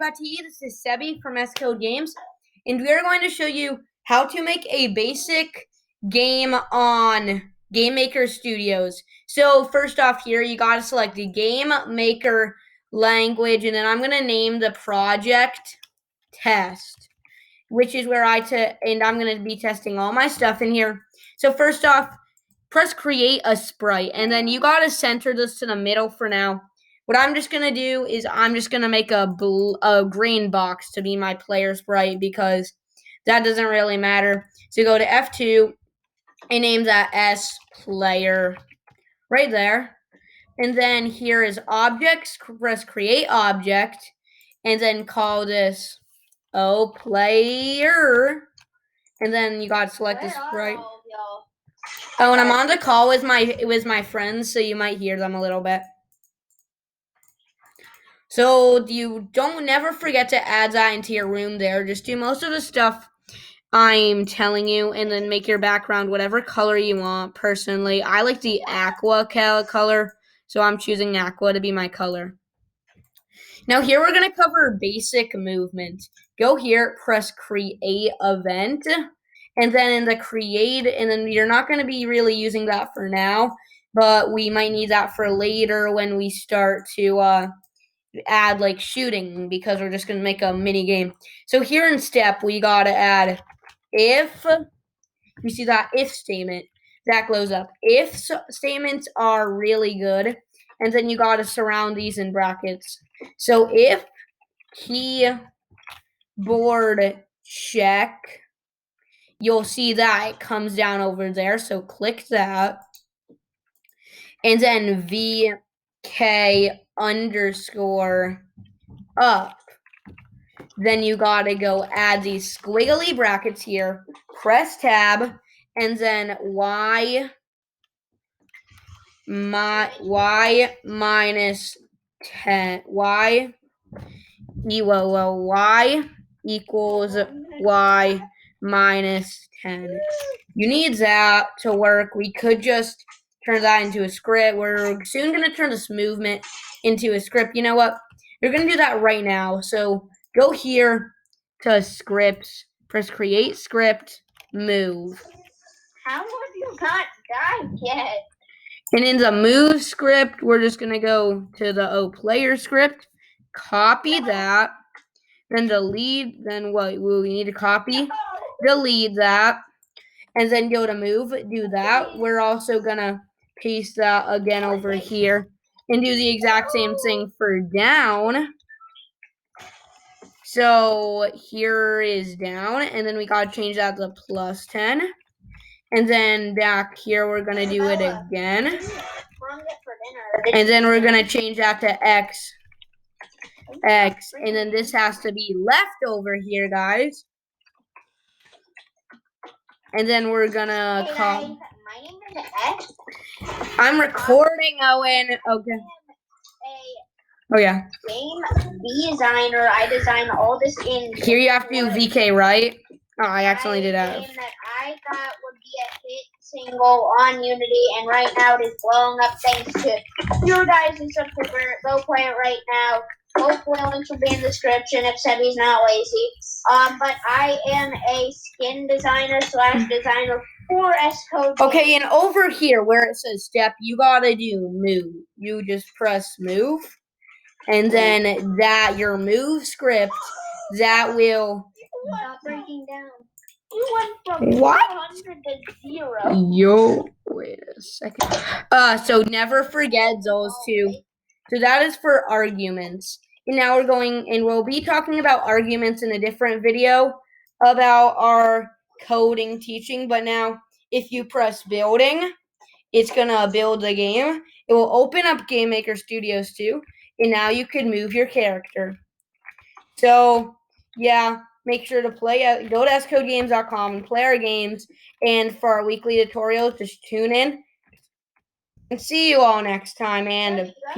everybody, this is Sebi from S Code Games, and we are going to show you how to make a basic game on Game Maker Studios. So first off here, you got to select the Game Maker language, and then I'm going to name the project Test, which is where I'm going to be testing all my stuff in here. So first off, press Create a Sprite, and then you got to center this to the middle for now. What I'm just going to do is I'm just going to make a green box to be my player sprite because that doesn't really matter. So go to F2 and name that S player right there. And then here is objects, press create object, and then call this O player. And then you got to select this sprite. Oh, and I'm on the call with my friends, so you might hear them a little bit. So you never forget to add that into your room there. Just do most of the stuff I'm telling you, and then make your background whatever color you want. Personally, I like the aqua color, so I'm choosing aqua to be my color. Now here we're going to cover basic movement. Go here, press create event, and then in the create, and then you're not going to be really using that for now, but we might need that for later when we start to add like shooting, because we're just going to make a mini game. So here in step, we got to add if. You see that if statement that glows up. If statements are really good, and then you got to surround these in brackets. So if keyboard check, you'll see that it comes down over there. So click that, and then VK underscore up. Then you gotta go add these squiggly brackets here, press tab, and then y minus 10, y equals y minus 10. You need that to work. We could just turn that into a script. We're soon going to turn this movement into a script. You know what? We're going to do that right now. So go here to scripts, press create script, move. How have you not died yet? And in the move script, we're just going to go to the O player script, copy that, then delete, then what we need to copy, delete that, and then go to move, do that. We're also going to paste that again over here and do the exact same thing for down. So here is down, and then we got to change that to plus 10. And then back here, we're going to do it again. And then we're going to change that to X. And then this has to be left over here, guys. And then we're going to call. My name is X. I'm recording, Owen. Okay. Oh, yeah. Game designer. I design all this in. Here you have to do VK, right? Oh, I accidentally did that. Game that I thought would be a hit single on Unity, and right now it is blowing up thanks to your guys' support. Go play it right now. Hopefully links will be in the description if Sebi's not lazy. But I am a skin designer / designer for S Code. Okay, and over here where it says step, you gotta do move. You just press move, and then that your move script that will. Stop breaking down. You went from 100 to 0. Yo, wait a second. So never forget those two. So that is for arguments. And now we'll be talking about arguments in a different video about our coding teaching. But now, if you press building, it's gonna build the game. It will open up Game Maker Studios too, and now you can move your character. So yeah. Make sure to go to scodegames.com and play our games. And for our weekly tutorials, just tune in. And see you all next time. And peace.